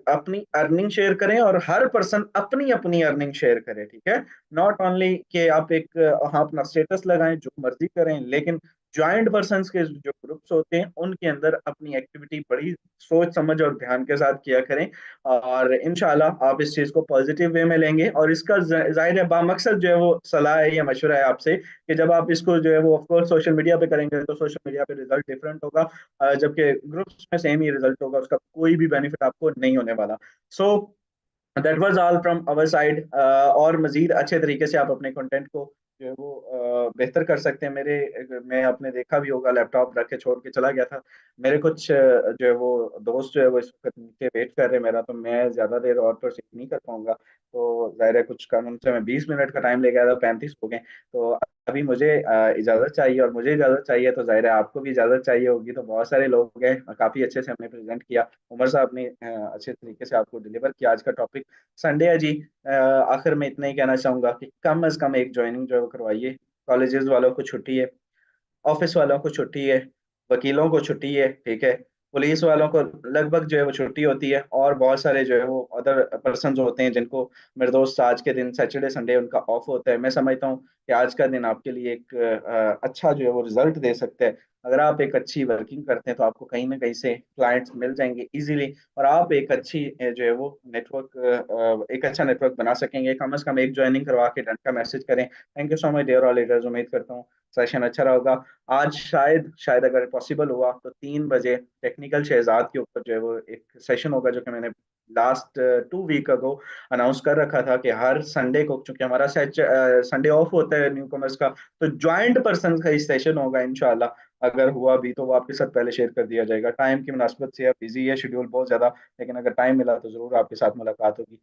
अपनी अर्निंग शेयर करें, और हर पर्सन अपनी अपनी अर्निंग शेयर करे, ठीक है। नॉट ओनली कि आप एक हाँ अपना स्टेटस लगाएं, जो मर्जी करें, लेकिन ज्वाइंट पर्सन्स के जो ग्रुप्स होते हैं उनके अंदर अपनी एक्टिविटी बड़ी सोच समझ और ध्यान के साथ किया करें। और इंशाल्लाह आप इस चीज को पॉजिटिव वे में लेंगे, और इसका जाहिर है बामकसद जो है वो सलाह है या मशवरा है आपसे कि जब आप इसको जो है वो ऑफकोर्स सोशल मीडिया पे करेंगे तो सोशल मीडिया पे रिजल्ट डिफरेंट होगा, जबकि ग्रुप्स में सेम ही रिजल्ट होगा, उसका कोई भी बेनिफिट आपको नहीं होने वाला। So that was all from our side. और मजीद अच्छे तरीके से आप अपने कंटेंट को जो है वो बेहतर कर सकते हैं। मैं आपने देखा भी होगा, लैपटॉप रख के छोड़ के चला गया था। मेरे कुछ जो है वो दोस्त जो है वो इस वक्त नीचे वेट कर रहे हैं मेरा, तो मैं ज्यादा देर और प्रोसीड नहीं कर पाऊंगा। तो जाहिर है कुछ कानून से मैं 20 मिनट का टाइम लेके आया था, 35 हो गए। तो अभी मुझे इजाजत चाहिए, और मुझे इजाजत चाहिए तो जाहिर है आपको भी इजाजत चाहिए होगी। तो बहुत सारे लोग हैं, काफी अच्छे से हमने प्रेजेंट किया। उमर साहब ने अच्छे तरीके से आपको डिलीवर किया। आज का टॉपिक संडे है जी। आखिर में इतना ही कहना चाहूंगा कि कम अज कम एक ज्वाइनिंग जो है वो करवाइए। कॉलेजेस वालों को छुट्टी है, ऑफिस वालों को छुट्टी है, वकीलों को छुट्टी है, ठीक है, पुलिस वालों को लगभग जो है वो छुट्टी होती है, और बहुत सारे जो है वो अदर पर्सन होते हैं जिनको, मेरे दोस्त आज के दिन सैटरडे संडे उनका ऑफ होता है। मैं समझता हूँ कि आज का दिन आपके लिए एक अच्छा जो है वो रिजल्ट दे सकता है। अगर आप एक अच्छी वर्किंग करते हैं तो आपको कहीं ना कहीं से क्लाइंट्स मिल जाएंगे इजीली, और आप एक अच्छी जो है वो नेटवर्क, एक अच्छा नेटवर्क बना सकेंगे। कम से कम एक ज्वाइनिंग करवा के डन का मैसेज करें। Thank you so much dear all leaders, उम्मीद करता हूँ सेशन अच्छा रहा। आज शायद शायद अगर पॉसिबल हुआ तो 3 बजे टेक्निकल शहजाद के ऊपर जो है वो एक सेशन होगा, जो कि मैंने लास्ट 2 वीक अगो अनाउंस कर रखा था कि हर संडे को, चूंकि हमारा संडे ऑफ होता है न्यू कमर्स का, तो ज्वाइंट पर्सन का ही सेशन होगा इंशाल्लाह। अगर हुआ भी तो वो आपके साथ पहले शेयर कर दिया जाएगा। टाइम की मुनासबत से अब बिजी है शेड्यूल बहुत ज्यादा, लेकिन अगर टाइम मिला तो जरूर आपके साथ मुलाकात होगी।